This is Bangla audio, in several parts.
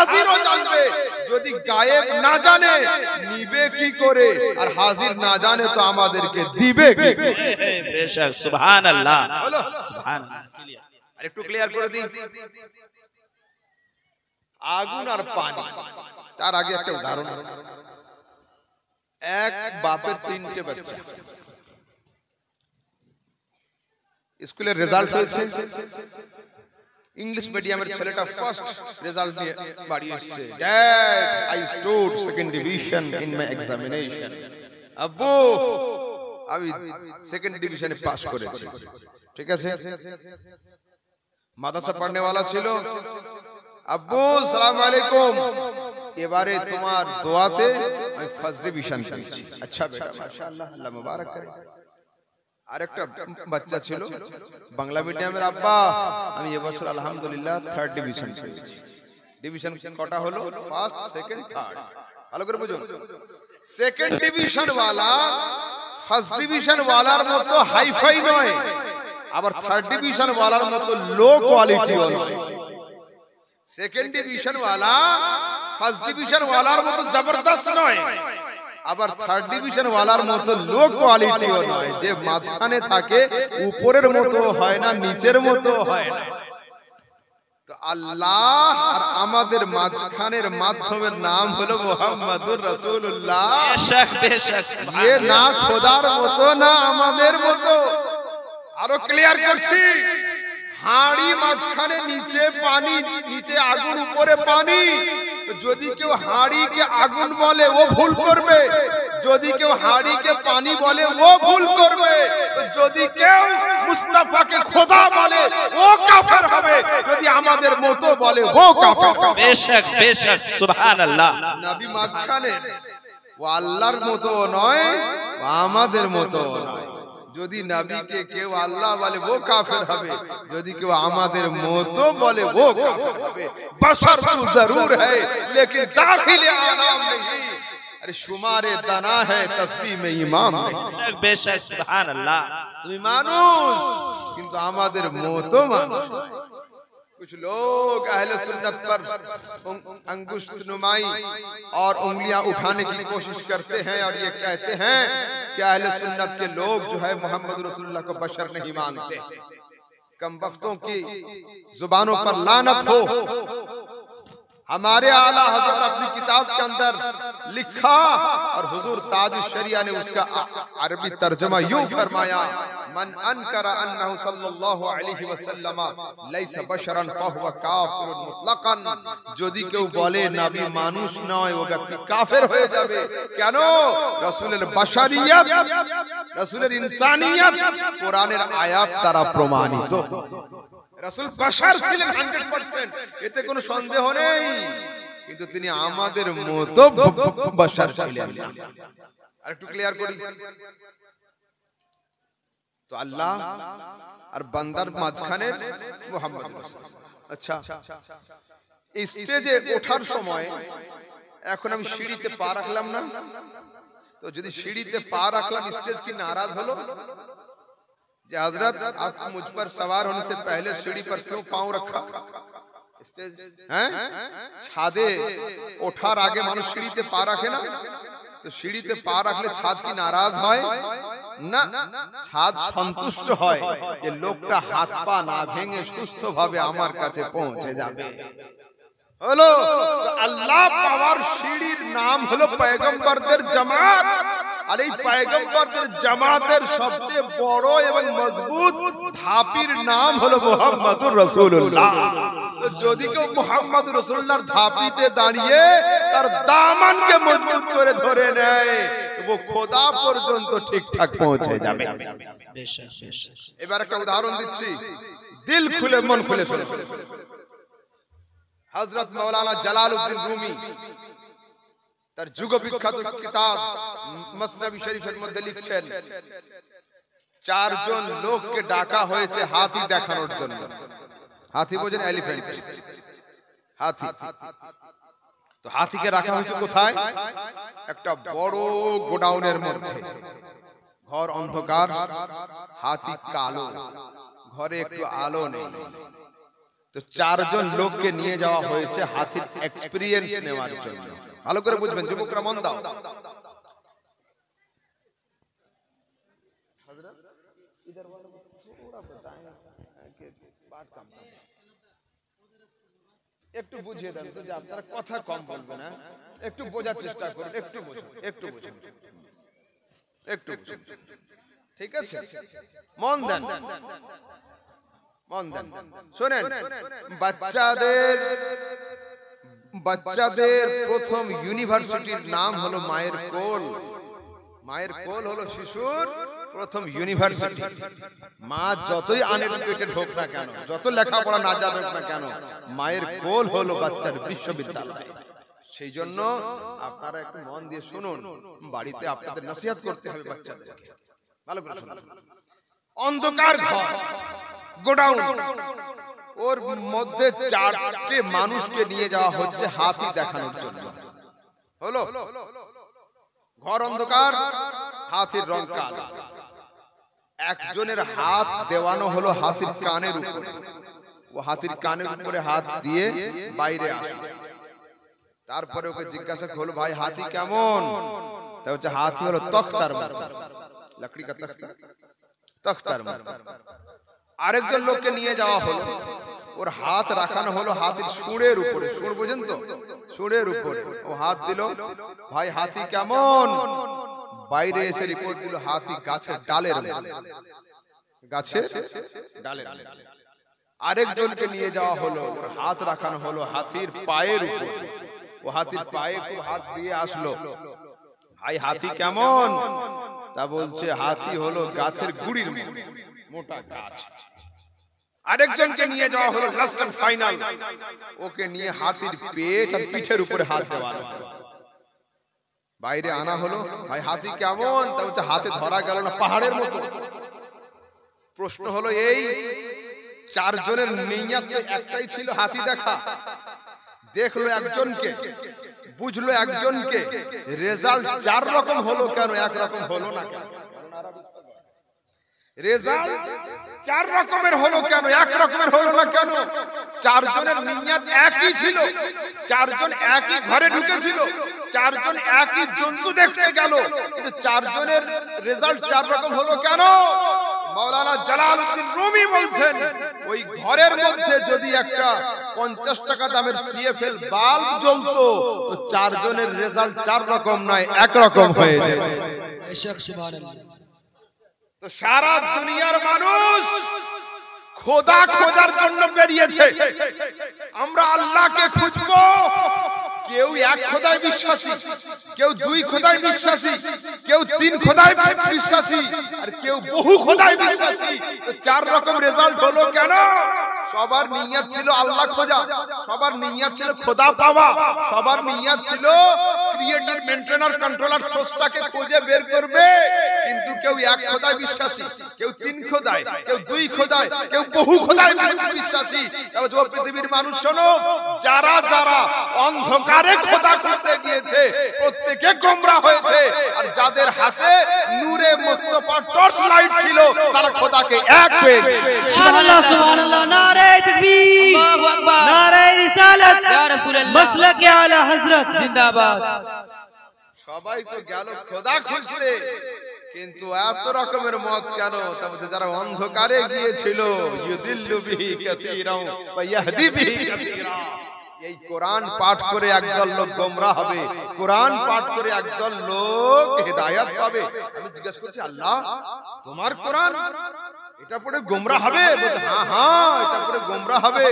হাজিরও জানবে। যদি গায়েব না জানে নিবে কি করে, আর হাজির না জানে তো আমাদেরকে দিবে কি? বেশক, সুবহানাল্লাহ, সুবহানাল্লাহ। আর একটু ক্লিয়ার করে দিই, আগুন আর পানি। তার আগে একটা উদাহরণ, এক বাপের 3টে বাচ্চা, স্কুলের রেজাল্ট হয়েছে, ইংলিশ মিডিয়ামের ছেলেটা ফার্স্ট রেজাল্ট নিয়ে বাড়ি এসেছে। Dad, I stowed second division in my examination. আব্বু, আমি সেকেন্ড ডিভিশনে পাস করেছি। ঠিক আছে, মাদ্রাসা পড়নে वाला ছিল। আব্বু সালাম আলাইকুম, এবারে তোমার দোয়াতে আমি ফার্স্ট ডিভিশন পেয়েছি। আচ্ছা বেটা, মাশাআল্লাহ, আল্লাহ মুবারক করে। আরেকটা বাচ্চা ছিল বাংলা মিডিয়ামের, আব্বা আমি এবছর আলহামদুলিল্লাহ থার্ড ডিভিশন পেয়েছি। ডিভিশন কটা হলো? First, second, third. ভালো করে বুঝুন, সেকেন্ড ডিভিশন ওয়ালা ফার্স্ট ডিভিশন ওয়ালার মতো হাইফাই নয়, আবার থার্ড ডিভিশন ওয়ালার মতো লো কোয়ালিটিও নয়। সেকেন্ড ডিভিশন ওয়ালা ফার্স্ট ডিভিশন ওয়ালার মতো জবরদস্ত নয়, আবার থার্ড ডিভিশন ওয়ালার মতো লো কোয়ালিটিও নয়। যে মাঝখানে থাকে, উপরের মতো হয় না, নিচের মতো হয় না। তো আল্লাহ আর আমাদের মাঝখানের মাধ্যমের নাম হলো মুহাম্মাদুর রাসূলুল্লাহ। বেশক, বেশক, এ না খোদার মতো না আমাদের মতো। আরো ক্লিয়ার করছি, হাঁড়ি মাঝখানে, নিচে পানি, নিচে আগুন, উপরে পানি। তো যদি কেউ হাঁড়িকে আগুন বলে ও ভুল করবে, যদি কেউ হাঁড়িকে পানি বলে ও ভুল করবে। তো যদি কেউ মুস্তাফাকে খোদা বলে ও কাফের হবে, যদি আমাদের মতো বলে ও কাফের হবে। বেশক, বেশক, সুবহানাল্লাহ। নবী মাঝখানে, ও আল্লাহর মতো নয়, আমাদের মতো নয়। যদি নবীকে কেউ আল্লাহ বলে ও কাফের হবে, যদি কেউ আমাদের মতো বলে ও কাফের হবে। বশর তো জরুর है लेकिन दाखिल आनाम नहीं, अरे शुमारे दाना है तस्बीह में इमाम नहीं। বেশক, বেশক, সুবহানাল্লাহ। তুমি মানুষ, কিন্তু আমাদের মতো মানুষ। कुछ लोग अहले सुन्नत पर अंगुष्ठ नुमाई और उंगलियां उठाने की कोशिश करते हैं और ये कहते हैं कि अहले सुन्नत के लोग जो है मोहम्मद रसूलुल्लाह को बशर नहीं मानते। कम वक्तों की जुबानों पर लानत हो। हमारे आला हजरत अपनी किताब के अंदर लिखा और हुजूर ताज शरिया ने उसका अरबी तर्जुमा यूं फरमाया, मन अनकरा अन्नहु सल्लल्लाहु अलैहि वसल्लम लैसा बशरन फहुवा काफिरुन मुतलकन। যদি কেউ বলে নবী মানুষ নয়, ও ব্যক্তি কাফের হয়ে যাবে। কেন? রাসূলের বাশারিয়ত, রাসূলের ইনসানিয়ত কোরআনের আয়াত দ্বারা প্রমাণিত। রাসূল বাশার ছিলেন 100%, এতে কোনো সন্দেহ নেই, কিন্তু তিনি আমাদের মতো বাশার ছিলেন না। আর একটু ক্লিয়ার করি, তো আল্লাহ আর বান্দার মাঝখানে মুহাম্মদ রাসূল। আচ্ছা, এই স্টেজে ওঠার সময় এখন আমি সিঁড়িতে পা রাখলাম না, তো যদি সিঁড়িতে পা রাখলাম, স্টেজ কি नाराज হলো যে हजरत आप मुझ पर सवार होने से पहले सीढ़ी पर क्यों पांव रखा? स्टेज हैं, ছাদে ওঠার আগে মানুষ সিঁড়িতে পা রাখে না, তো সিঁড়িতে পা রাখলে ছাদ কি नाराज হয় না? ছাদ সন্তুষ্ট হয় যে লোকটা হাত পা না ভেঙে সুস্থভাবে আমার কাছে পৌঁছে যাবে। হলো, তো আল্লাহ পাওয়ার সিঁড়ির নাম হলো পয়গম্বরদের জামাত। আর এই পয়গম্বরদের জামাতের সবচেয়ে বড় এবং মজবুত ধাপির নাম হলো মুহাম্মাদুর রাসূলুল্লাহ। তো যদি কেউ মুহাম্মাদুর রাসূলুল্লাহর ধাপিতে দাঁড়িয়ে তার দামানকে মজবুত করে ধরে নেয়, তো ও খোদা পর্যন্ত ঠিকঠাক পৌঁছে যাবে। বেশক, বেশক। এবার একটা উদাহরণ দিচ্ছি, দিল খুলে মন খুলে শুনুন। হযরত মাওলানা জালালউদ্দিন রুমি তার যুগ বিখ্যাত কিতাব মসনবী শরীফের মধ্যে লিখছেন, চারজন লোককে ডাকা হয়েছে হাতি দেখানোর জন্য। হাতি বোঝেন? এলিফ্যান্ট, হাতি। তো হাতিকে রাখা হয়েছে কোথায়? একটা বড় গোডাউনের মধ্যে। ঘর অন্ধকার, হাতি কালো, ঘরে একটু আলো নেই। তো চারজন লোককে নিয়ে যাওয়া হয়েছে হাতির এক্সপেরিয়েন্স নেওয়ার জন্য। ভালো করে বুঝবেন যুবকরা, মন দাও। একটু বুঝিয়ে দেন তো, যে আপনারা কথা কম বলবেন, না একটু বোঝার চেষ্টা করুন, একটু বুঝুন, একটু বুঝুন, একটু বুঝুন, ঠিক আছে? মন দেন, মন দেন, শোনেন। বাচ্চাদের প্রথম ইউনিভার্সিটির নাম হলো মায়ের কোল। মায়ের কোল হলো শিশুর প্রথম ইউনিভার্সিটি। মা যতই আনএডুকেটেড হোক না কেন, যত লেখাপড়া না জানুক না কেন, মায়ের কোল হলো বাচ্চার বিশ্ববিদ্যালয়। সেই জন্য আপনারা একটু মন দিয়ে শুনুন, বাড়িতে আপনাদের নসিহত করতে হবে বাচ্চাদেরকে। ভালো করে শুনুন। অন্ধকার ঘর, গোডাউন, ওর মধ্যে চারটে মানুষকে নিয়ে যাওয়া হচ্ছে হাতি দেখানোর জন্য। হলো ঘর অন্ধকার, হাতির রং কালো। একজনের হাত দেওয়ানো হলো হাতির কানের উপরে। ও হাতির কানের উপরে হাত দিয়ে বাইরে আসে। তারপরে ওকে জিজ্ঞাসা হলো, ভাই হাতি কেমন? তা হচ্ছে হাতি হলো তখতার মতো, লকড়ি কা তখতা, তখতার মতো। আরেকজন লোককে নিয়ে যাওয়া হলো, ওর হাত রাখানো হলো হাতির সুঁড়ের উপরে। সুঁড় বুঝেন তো? সুঁড়ের উপরে ও হাত দিল, ভাই হাতি কেমন? বাইরে এসে রিপোর্ট দিল হাতি গাছের ডালের, গাছের ডালের। আরেকজনকে নিয়ে যাওয়া হলো, ওর হাত রাখানো হলো হাতির পায়ের উপরে। ও হাতির পায়ে খুব হাত দিয়ে আসলো, ভাই হাতি কেমন? তা বলছে হাতি হলো গাছের গুড়ির মতো, মোটা গাছ। আরেকজনকে নিয়ে যাওয়া হলো লাস্ট এন্ড ফাইনাল, ওকে নিয়ে হাতির পেট আর পিঠের উপরে হাত দেওয়া হলো। বাইরে আনা হলো, ভাই হাতি কেমন? তা বলছে হাতে ধরা গেল না, পাহাড়ের মতো। প্রশ্ন হলো এই, চারজনের নিয়ত একটাই ছিল হাতি দেখা। দেখলো একজনকে, বুঝলো একজনকে, রেজাল্ট চার রকম হলো কেন, এক রকম হলো না কেন? রেজাল্ট চার রকমের হলো কেন, এক রকমের হলো না কেন? চারজনের নিয়ত একই ছিল, চারজন একই ঘরে ঢুকেছিল, চারজন একই জন্তু দেখতে গেল, কিন্তু চারজনের রেজাল্ট চার রকম হলো কেন? মাওলানা জালালউদ্দিন রুমি বলছেন, ওই ঘরের মধ্যে যদি একটা 50 টাকা দামের সিএফএল বাল্ব জ্বলতো, তো চারজনের রেজাল্ট চার রকম নয়, এক রকম হয়ে যেত। সুবহানাল্লাহ। তো সারা দুনিয়ার মানুষ খোদা খোঁজার জন্য বেরিয়েছে। আমরা আল্লাহকে খুঁজবো। কেউ এক খোদায় বিশ্বাসী, কেউ দুই খোদায় বিশ্বাসী, কেউ তিন খোদায় বিশ্বাসী, আর কেউ বহু খোদায় বিশ্বাসী। তো চার রকম রেজাল্ট হলো কেন? সবার নিয়ত ছিল আল্লাহ খোঁজা, সবার নিয়ত ছিল খোদা পাওয়া, সবার নিয়ত ছিল ক্রিয়েটর, মেইনটেইনার, কন্ট্রোলার, স্রষ্টাকে খুঁজে বের করবে। কিন্তু কেউ এক খোদায় বিশ্বাসী, কেউ তিন খোদায়, কেউ দুই খোদায়, কেউ বহু খোদায় বিশ্বাসী। তবে যুব পৃথিবীর মানুষ শোনো, যারা যারা অন্ধকারে খোদা খুঁজতে গিয়েছে প্রত্যেকে গোমরা হয়েছে, আর যাদের হাতে নূরে মুস্তাফা টর্চ লাইট ছিল তারা খোদাকে এক পেয়ে গেছে। সুবহানাল্লাহ, সুবহানাল্লাহ, নারে তাকবীর, আল্লাহু আকবার, নারে রিসালাত, ইয়া রাসূলুল্লাহ, মাসলাকে আলা হযরত জিন্দাবাদ। সবাই তো গেল খোদা খুঁজতে, কিন্তু এত রকমের মত কেন? তাহলে যারা অন্ধকারে গিয়েছিল, ইউদিল্লু বিহি কাসীরাও ওয়া ইয়াহদি বিহি কাসীরা। এই কোরআন পাঠ করে একদল লোক গোমরাহ হবে, কোরআন পাঠ করে একদল লোক হেদায়েত পাবে। আমি জিজ্ঞাসা করছি, আল্লাহ তোমার কোরআন এটা পড়ে গোমরাহ হবে? বলতে হ্যাঁ হ্যাঁ, এটা পড়ে গোমরাহ হবে।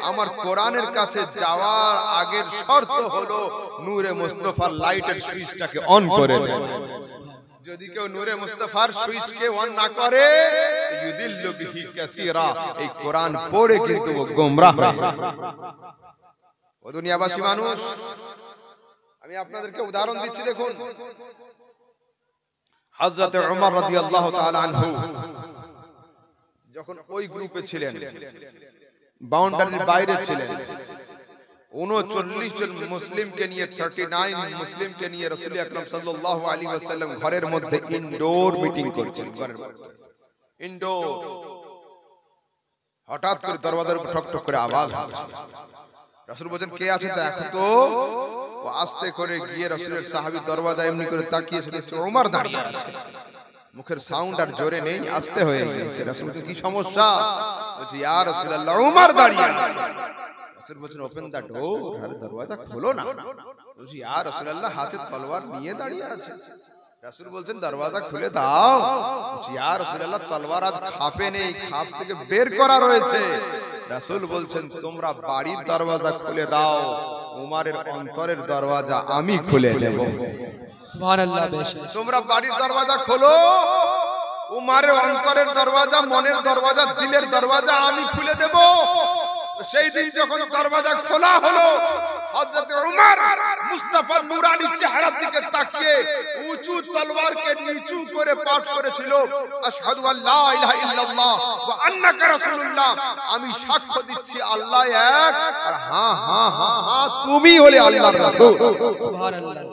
আমার কোরআনের কাছে যাওয়ার আগের শর্ত হলো নূরে মুস্তাফার লাইটের সুইচটাকে অন করে দেন। যদি কেউ নূরে মুস্তাফার সুইচকে অন না করে, ইউদিল্লু বিহি কাসীরা, এই কোরআন পড়ে কিন্তু ও গোমরাহ হয়। ও দুনিয়াবাসী মানুষ, আমি আপনাদেরকে উদাহরণ দিচ্ছি, দেখুন। হযরত ওমর রাদিয়াল্লাহু তাআলা আনহু যখন ওই গ্রুপে ছিলেন, বাউন্ডারির বাইরে ছিলেন, 39 জন মুসলিমকে নিয়ে, 39 মুসলিমকে নিয়ে রাসূল আকরাম সাল্লাল্লাহু আলাইহি ওয়াসাল্লাম ঘরের মধ্যে ইনডোর মিটিং করছেন। ঘরের মধ্যে ইনডোর। হঠাৎ করে দরওয়াজার উপর ঠক ঠক করে আওয়াজ হচ্ছে। রাসূল বলেন কে আছে দেখো তো। ও আস্তে করে গিয়ে রাসূলের সাহাবী দরওয়াজা এমনি করে তাকিয়েছে, দেখছে ওমর দাঁড়িয়ে আছে। মুখের সাউন্ড আর জোরে নেই, আস্তে হয়ে গিয়েছে। রাসূল বলেন কি সমস্যা? বলছে ইয়া রাসূলুল্লাহ ওমর দাঁড়িয়ে আছে। রাসূল বলেন ওপেন দ্য ডোর, আরে দরওয়াজা খোলো না। বলছে ইয়া রাসূলুল্লাহ হাতে তলোয়ার নিয়ে দাঁড়িয়ে আছে। রাসূল বলছেন দরওয়াজা খুলে দাও। বলছে ইয়া রাসূলুল্লাহ তলোয়ার আজ খাপে নেই, খাপ থেকে বের করা রয়েছে। রাসূল বলছেন তোমরা বাড়ির দরওয়াজা খুলে দাও, উমারের অন্তরের দরওয়াজা আমি খুলে দেব। সুবহানাল্লাহ। বেশক তোমরা বাড়ির দরওয়াজা খোলো, উমারের অন্তরের দরওয়াজা, মনের দরওয়াজা, দিলের দরওয়াজা আমি খুলে দেব। সেই দিন যখন দরওয়াজা খোলা হলো, হযরত উমর মুস্তাফার নূরানী চেহারার দিকে তাকিয়ে উঁচু তলোয়ারকে নিচু করে পাঠ করেছিল আশহাদু আল্লা ইলাহা ইল্লাল্লাহ ওয়া আন্নাকা রাসূলুল্লাহ। আমি সাক্ষ্য দিচ্ছি আল্লাহ এক, আর হ্যাঁ হ্যাঁ হ্যাঁ হ্যাঁ তুমি হলে আল্লাহর রাসূল। সুবহানাল্লাহ।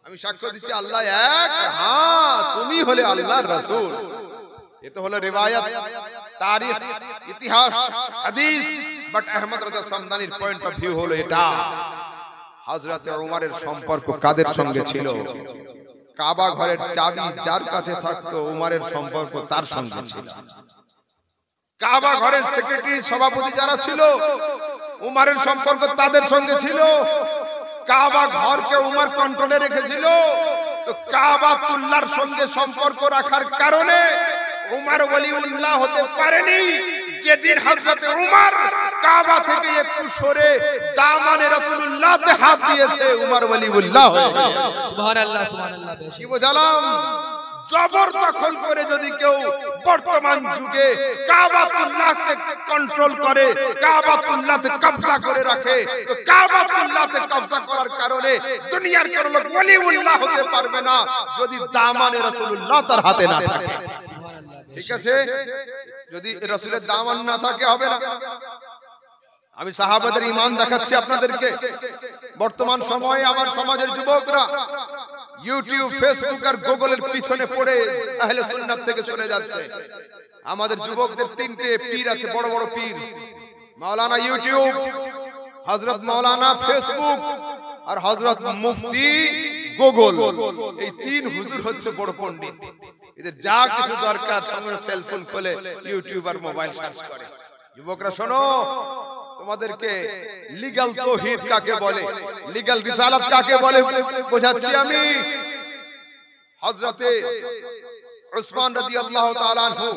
আমি সাক্ষ্য দিচ্ছি আল্লাহ এক, হ্যাঁ তুমি হলে আল্লাহর রাসূল। এ তো হলো রিওয়ায়াত, তারিখ, ইতিহাস, হাদিস। বাট আহমদ রাজা সামদানির পয়েন্ট অফ ভিউ হলো এটা। হযরত উমরের সম্পর্ক কাদের সঙ্গে ছিল? কাবা ঘরের চাবি যার কাছে থাকতো উমরের সম্পর্ক তার সঙ্গে ছিল। কাবা ঘরের সেক্রেটারি সভাপতি যারা ছিল উমরের সম্পর্ক তাদের সঙ্গে ছিল। কাবা ঘরকে উমর কন্ট্রোলে রেখেছিল। তো কাবাতুল্লাহর সঙ্গে সম্পর্ক রাখার কারণে উমর ওলিউল্লাহ হতে পারেনি। যেদিন হযরত উমর কাবা থেকে একটু সরে দামানে রাসূলুল্লাহতে হাত দিয়েছে, উমর ওলিউল্লাহ হয়ে গেছে। সুবহানাল্লাহ সুবহানাল্লাহ। বেশক কি বোঝালাম? জবরদখল করে যদি কেউ বর্তমান যুগে কাবাতুল্লাহকে কন্ট্রোল করে, কাবাতুল্লাহতে কবজা করে রাখে, তো কাবাতুল্লাহতে কবজা করার কারণে দুনিয়ার কোন লোক ওলিউল্লাহ হতে পারবে না যদি দামানে রাসূলুল্লাহ তার হাতে না থাকে। ঠিক আছে? যদি রাসূলের দামান না থাকে হবে না। আমি সাহাবাদের ঈমান দেখাচ্ছি আপনাদেরকে। বর্তমান সময়ে আমার সমাজের যুবকরা ইউটিউব, ফেসবুক আর গুগলের পিছনে পড়ে আহলে সুন্নাত থেকে চলে যাচ্ছে। আমাদের যুবকদের তিনটে পীর আছে, বড় বড় পীর। মাওলানা ইউটিউব, হযরত মাওলানা ফেসবুক, আর হযরত মুফতি গুগল। এই তিন হুজুর হচ্ছে বড় পণ্ডিত। এদের যা কিছু দরকার সঙ্গে সেলফোন খুলে ইউটিউব আর মোবাইল সার্চ করে। যুবকরা শোনো, তোমাদেরকে লিগ্যাল তাওহীদ কাকে বলে, লিগ্যাল রিসালাত কাকে বলে বোঝাচ্ছি আমি। হযরতে উসমান রাদিয়াল্লাহু তাআলা আনহু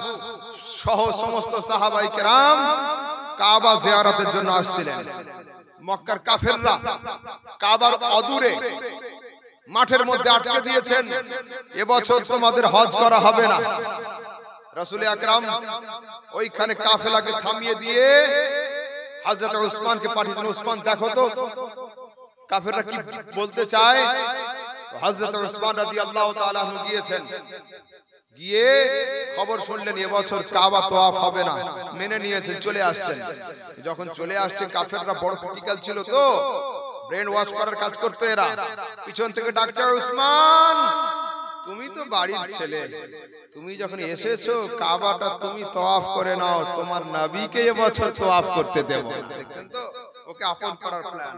সহ সমস্ত সাহাবায়ে কেরাম কাবা জিয়ারতের জন্য আসছিলেন। মক্কার কাফেররা কাবার অদূরে মাঠের মধ্যে আটকে দিয়েছেন, এবছর তোমাদের হজ করা হবে না। রাসূল আকরাম ওইখানে কাফেলাকে থামিয়ে দিয়ে হযরত উসমানকে পাঠিয়েছেন, উসমান দেখো তো কাফেররা কি বলতে চায়। তো হযরত উসমান রাদিয়াল্লাহু তাআলা আনহু গিয়েছেন, গিয়ে খবর শুনলেন এবছর কাবা তওয়াফ হবে না, মেনে নিয়েছেন, চলে আসছেন। যখন চলে আসছে কাফেররা বড় ক্রিটিক্যাল ছিল, তো ব্রেন ওয়াশ করার কাজ করতে এরা পিছন থেকে ডাকছে, উসমান তুমি তো বাড়ির ছেলে, তুমি যখন এসেছো কাবাটা তুমি তওয়াফ করে নাও, তোমার নবীকে এবছর তওয়াফ করতে দেব না। দেখছেন তো ওকে আপন করার প্ল্যান।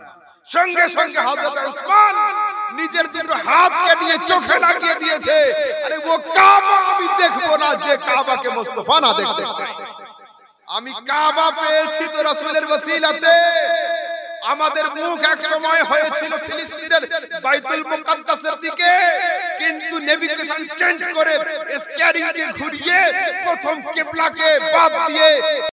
সঙ্গে সঙ্গে হযরত উসমান নিজের দুটো হাতকে নিয়ে চোখে লাগিয়ে দিয়েছে, আরে ও কাবা আমি দেখবো না যে কাবাকে মুস্তাফা না দেখতে পায়। আমি কাবা পেয়েছি তো রাসূলের ওসিলাতে। আমাদের মুখ এক সময় হয়েছিল ফিলিস্তিনের বাইতুল মুকাদ্দাসের দিকে, কিন্তু নেভিগেশন চেঞ্জ করে স্টিয়ারিং কে ঘুরিয়ে প্রথম কিবলাকে বাদ দিয়ে